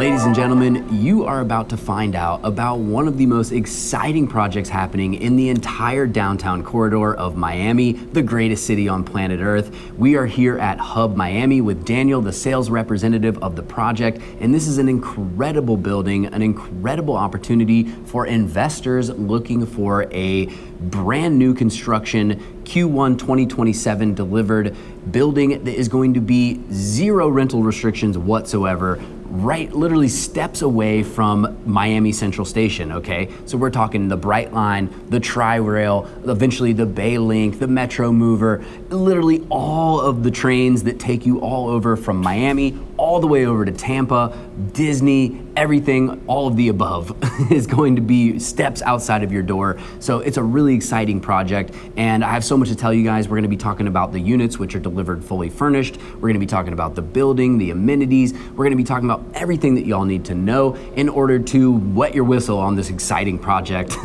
Ladies and gentlemen, you are about to find out about one of the most exciting projects happening in the entire downtown corridor of Miami, the greatest city on planet Earth. We are here at Hub Miami with Daniel, the sales representative of the project, and this is an incredible building, an incredible opportunity for investors looking for a brand new construction Q1 2027 delivered building that is going to be zero rental restrictions whatsoever, right literally steps away from Miami Central Station, okay? So we're talking the Brightline, the Tri-Rail, eventually the Bay Link, the Metro Mover, literally all of the trains that take you all over from Miami, all the way over to Tampa, Disney, everything, all of the above is going to be steps outside of your door. So it's a really exciting project, and I have so much to tell you guys. We're gonna be talking about the units, which are delivered fully furnished. We're gonna be talking about the building, the amenities. We're gonna be talking about everything that y'all need to know in order to wet your whistle on this exciting project.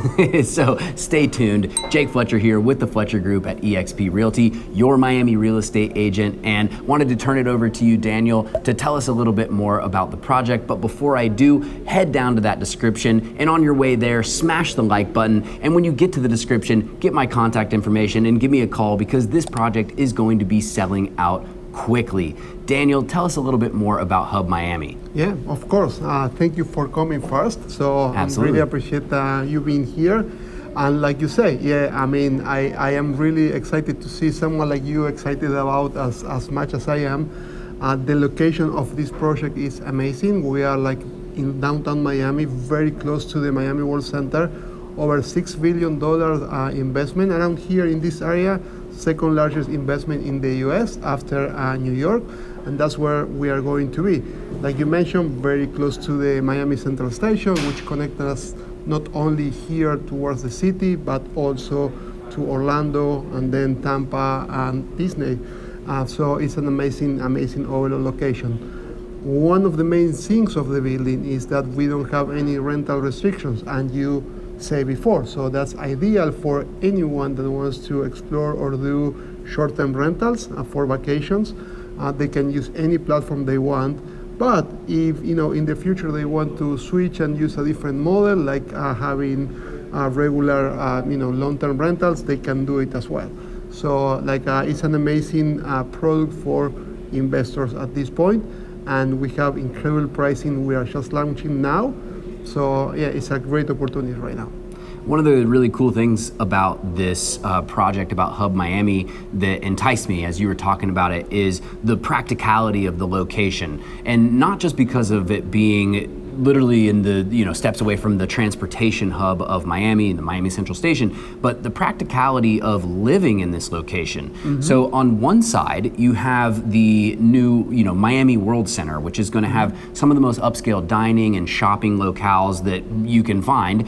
So stay tuned. Jake Fletcher here with the Fletcher Group at eXp Realty, your Miami real estate agent, and wanted to turn it over to you, Daniel, to tell us a little bit more about the project. But before I do, head down to that description, and on your way there, smash the like button. And when you get to the description, get my contact information and give me a call, because this project is going to be selling out quickly. Daniel, tell us a little bit more about Hub Miami. Yeah, of course. Thank you for coming first. So I really appreciate you being here. And like you say, yeah, I mean, I am really excited to see someone like you excited about as much as I am. The location of this project is amazing. We are like in downtown Miami, very close to the Miami Worldcenter. Over $6 billion investment around here in this area, second largest investment in the US after New York, and that's where we are going to be. Like you mentioned, very close to the Miami Central Station, which connects us not only here towards the city, but also to Orlando and then Tampa and Disney. So it's an amazing overall location. One of the main things of the building is that we don't have any rental restrictions, and you say before, so that's ideal for anyone that wants to explore or do short-term rentals for vacations. They can use any platform they want, but if in the future they want to switch and use a different model, like having regular long-term rentals, they can do it as well. So it's an amazing product for investors at this point, and we have incredible pricing. We are just launching now. So yeah, it's a great opportunity right now. One of the really cool things about this project, about Hub Miami, that enticed me as you were talking about it, is the practicality of the location. And not just because of it being literally in the steps away from the transportation hub of Miami, the Miami Central Station, but the practicality of living in this location. Mm-hmm. So on one side, you have the new Miami Worldcenter, which is going to have some of the most upscale dining and shopping locales that you can find.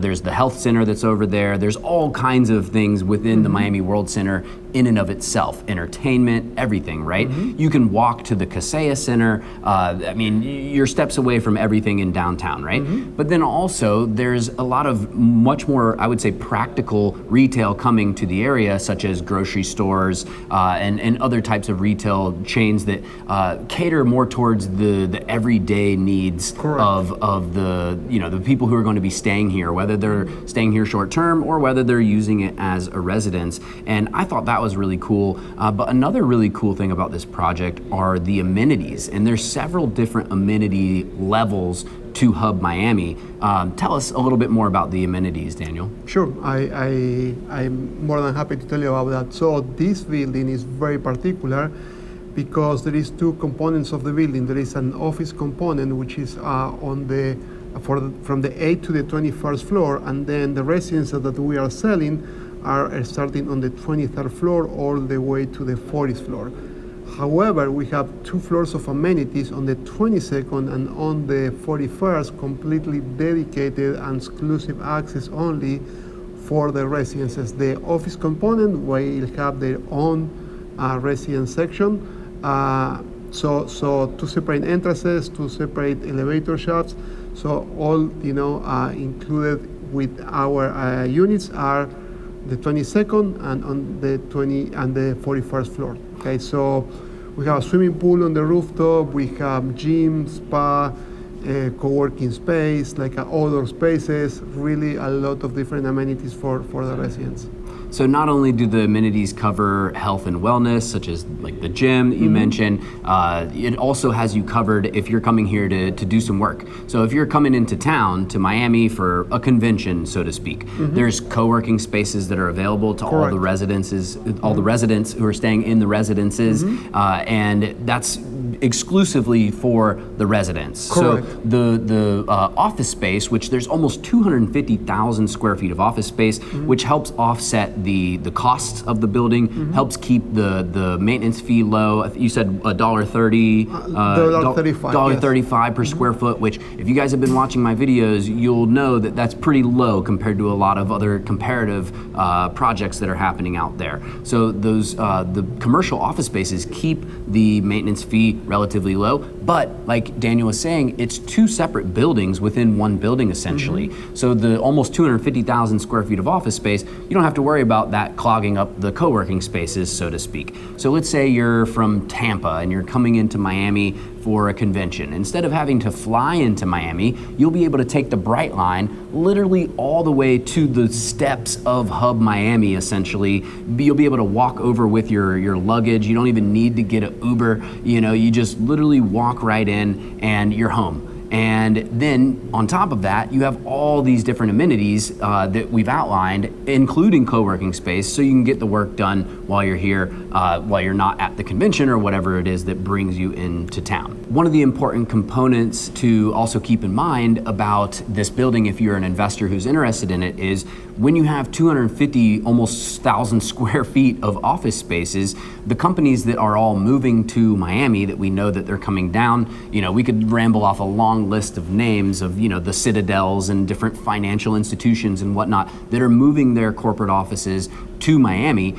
There's the health center that's over there. There's all kinds of things within the Miami Worldcenter in and of itself, entertainment, everything, right? Mm-hmm. You can walk to the Kaseya Center. You're steps away from everything in downtown, right? Mm-hmm. But then also there's a lot of much more, I would say, practical retail coming to the area, such as grocery stores and other types of retail chains that cater more towards the everyday needs of the people who are going to be staying here, whether they're staying here short term or whether they're using it as a residence. And I thought that was really cool. But another really cool thing about this project are the amenities, and there's several different amenity levels to Hub Miami. Tell us a little bit more about the amenities, Daniel. Sure, I'm more than happy to tell you about that. So this building is very particular because there is two components of the building. There is an office component, which is from the 8th to the 21st floor, and then the residences that we are selling are starting on the 23rd floor all the way to the 40th floor. However, we have 2 floors of amenities on the 22nd and on the 41st, completely dedicated and exclusive access only for the residences. The office component will have their own residence section. So 2 separate entrances, 2 separate elevator shafts. So all included with our units are the 22nd and on the 20 and the 41st floor. Okay, so we have a swimming pool on the rooftop. We have gym, spa, co-working space, like outdoor spaces, really a lot of different amenities for the residents. So not only do the amenities cover health and wellness, such as like the gym that you mentioned, it also has you covered if you're coming here to do some work. So if you're coming into town to Miami for a convention, so to speak, there's co-working spaces that are available to all the residents who are staying in the residences, and that's exclusively for the residents. Correct. So the office space, which there's almost 250,000 square feet of office space, which helps offset the costs of the building, helps keep the maintenance fee low. You said $1.30, $1.35 per square foot, which if you guys have been watching my videos, you'll know that that's pretty low compared to a lot of other comparative projects that are happening out there. So those the commercial office spaces keep the maintenance fee relatively low, but like Daniel was saying, it's two separate buildings within one building essentially. So the almost 250,000 square feet of office space, you don't have to worry about that clogging up the co-working spaces, so to speak. So let's say you're from Tampa and you're coming into Miami for a convention. Instead of having to fly into Miami, you'll be able to take the Brightline literally all the way to the steps of Hub Miami, essentially. You'll be able to walk over with your luggage. You don't even need to get an Uber. You know, you just literally walk right in and you're home. And then on top of that, you have all these different amenities that we've outlined, including co-working space, so you can get the work done while you're here, while you're not at the convention or whatever it is that brings you into town. One of the important components to also keep in mind about this building, if you're an investor who's interested in it, is when you have 250, almost 1,000 square feet of office spaces, the companies that are all moving to Miami that we know that they're coming down, you know, we could ramble off a long list of names of, you know, the Citadels and different financial institutions and whatnot that are moving their corporate offices to Miami.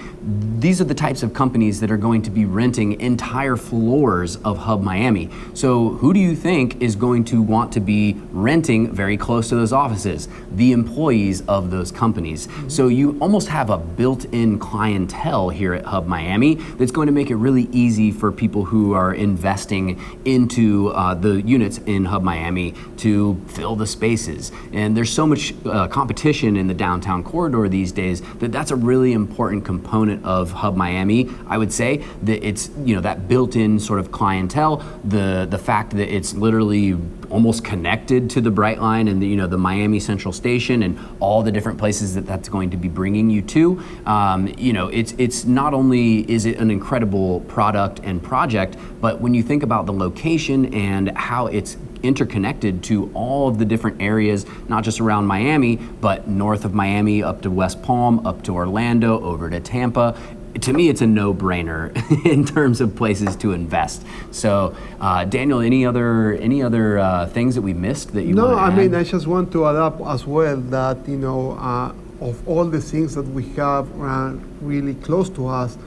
These are the types of companies that are going to be renting entire floors of Hub Miami. So who do you think is going to want to be renting very close to those offices? The employees of those companies. So you almost have a built-in clientele here at Hub Miami that's going to make it really easy for people who are investing into the units in Hub Miami to fill the spaces. And there's so much competition in the downtown corridor these days that that's a really important component of Hub Miami. I would say that it's, you know, that built-in sort of clientele, the fact that it's literally almost connected to the Brightline and the, you know, the Miami Central Station and all the different places that that's going to be bringing you to. You know, it's not only is it an incredible product and project, but when you think about the location and how it's interconnected to all of the different areas, not just around Miami, but north of Miami, up to West Palm, up to Orlando, over to Tampa. To me, it's a no-brainer in terms of places to invest. So, Daniel, any other things that we missed that you want to add? No, I mean, I just want to add up as well that, you know, of all the things that we have really close to us,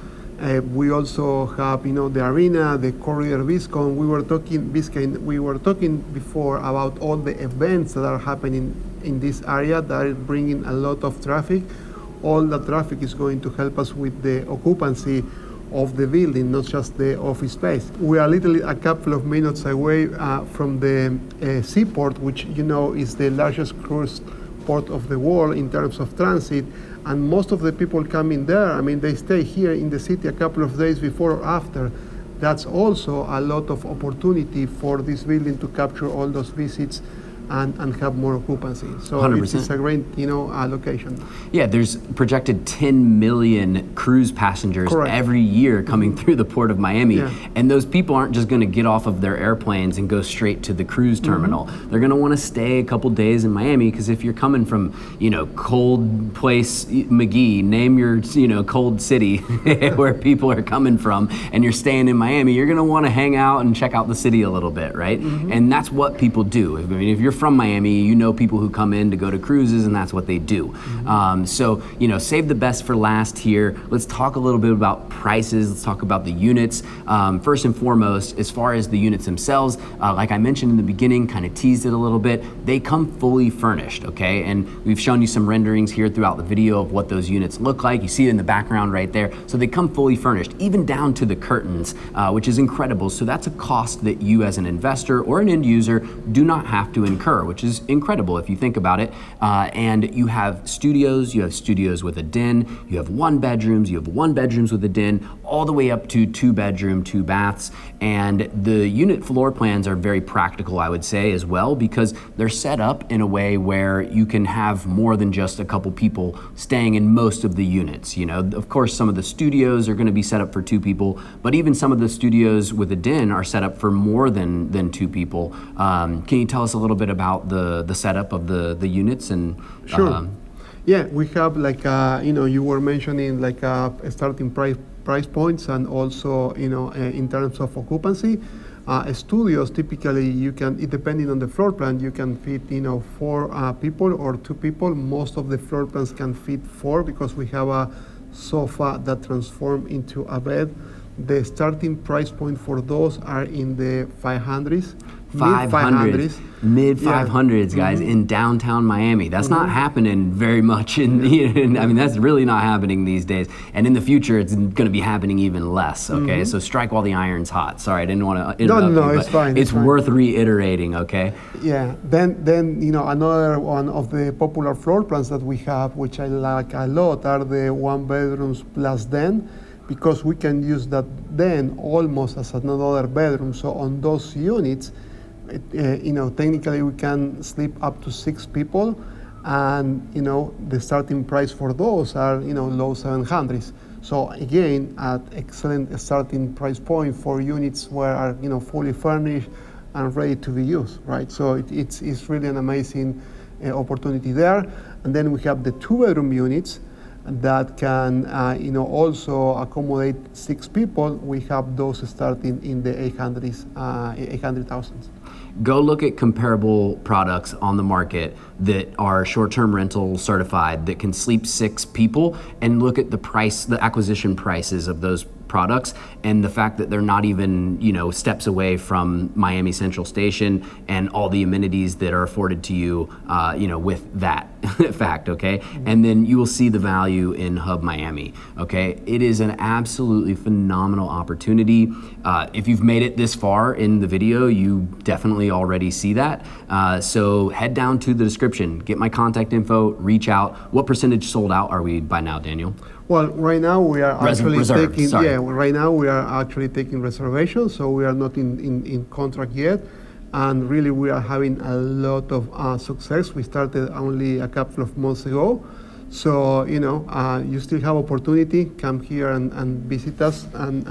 we also have, you know, the arena, the Corridor Biscayne. We were talking before about all the events that are happening in this area that are bringing a lot of traffic. All the traffic is going to help us with the occupancy of the building, not just the office space. We are literally a couple of minutes away from the seaport, which, you know, is the largest cruise port of the world in terms of transit. And most of the people coming there, I mean, they stay here in the city a couple of days before or after. That's also a lot of opportunity for this building to capture all those visits and have more occupancy. So 100%. It's a great, you know, location. Yeah, there's projected 10 million cruise passengers Correct. every year coming through the port of Miami. Yeah. And those people aren't just going to get off of their airplanes and go straight to the cruise terminal. They're going to want to stay a couple days in Miami, because if you're coming from, you know, cold place McGee, name your, you know, cold city where people are coming from, and you're staying in Miami, you're going to want to hang out and check out the city a little bit, right? And that's what people do. I mean, if you're from Miami, you know people who come in to go to cruises, and that's what they do. So, save the best for last here. Let's talk a little bit about prices. Let's talk about the units. First and foremost, as far as the units themselves, like I mentioned in the beginning, kind of teased it a little bit, they come fully furnished, okay? And we've shown you some renderings here throughout the video of what those units look like. You see it in the background right there. So they come fully furnished, even down to the curtains, which is incredible. So that's a cost that you as an investor or an end user do not have to incur, which is incredible if you think about it. And you have studios with a den, you have 1 bedrooms, you have 1 bedrooms with a den, all the way up to 2 bedroom, 2 baths. And the unit floor plans are very practical, I would say, as well, because they're set up in a way where you can have more than just a couple people staying in most of the units. Of course, some of the studios are going to be set up for 2 people, but even some of the studios with a den are set up for more than 2 people. Can you tell us a little bit about the setup of the units? And sure. Yeah, we have you were mentioning starting price points, and also in terms of occupancy. Studios typically depending on the floor plan, you can fit 4 people or 2 people. Most of the floor plans can fit 4 because we have a sofa that transforms into a bed. The starting price point for those are in the 500s. Mid 500s, guys, in downtown Miami. That's not happening very much that's really not happening these days. And in the future, it's going to be happening even less, okay? So strike while the iron's hot. Sorry, I didn't want to interrupt you, it's fine. It's worth reiterating, okay? Yeah, then another one of the popular floor plans that we have, which I like a lot, are the 1 bedrooms plus den, because we can use that den almost as another bedroom. So on those units, technically we can sleep up to 6 people, and the starting price for those are low 700s. So again, at excellent starting price point for units where are fully furnished and ready to be used, right? So it's really an amazing opportunity there. And then we have the 2-bedroom units that can also accommodate 6 people. We have those starting in the 800,000. Go look at comparable products on the market that are short-term rental certified that can sleep 6 people, and look at the acquisition prices of those products, and the fact that they're not even steps away from Miami Central Station and all the amenities that are afforded to you with that fact, okay? And then you will see the value in Hub Miami, okay? It is an absolutely phenomenal opportunity. If you've made it this far in the video, you definitely already see that. So head down to the description, get my contact info, reach out. What percentage sold out are we by now, Daniel? Well, right now we are actually taking taking reservations, so we are not in contract yet, and really we are having a lot of success. We started only a couple of months ago, so you still have opportunity. Come here and visit us, and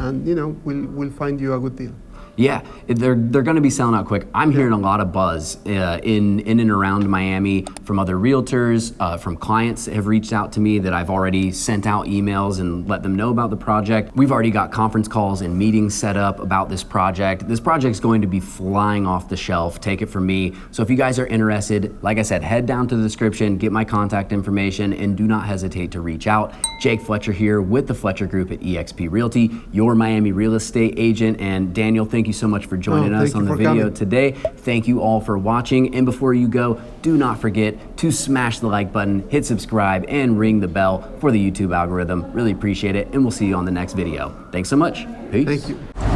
we'll find you a good deal. Yeah, they're going to be selling out quick. I'm hearing a lot of buzz in and around Miami from other realtors, from clients that have reached out to me that I've already sent out emails and let them know about the project. We've already got conference calls and meetings set up about this project. This project's going to be flying off the shelf, take it from me. So if you guys are interested, like I said, head down to the description, get my contact information, and do not hesitate to reach out. Jake Fletcher here with the Fletcher Group at eXp Realty, your Miami real estate agent. And Daniel, thank you so much for joining us on the video today. Thank you all for watching. And before you go, do not forget to smash the like button, hit subscribe, and ring the bell for the YouTube algorithm. Really appreciate it. And we'll see you on the next video. Thanks so much. Peace. Thank you.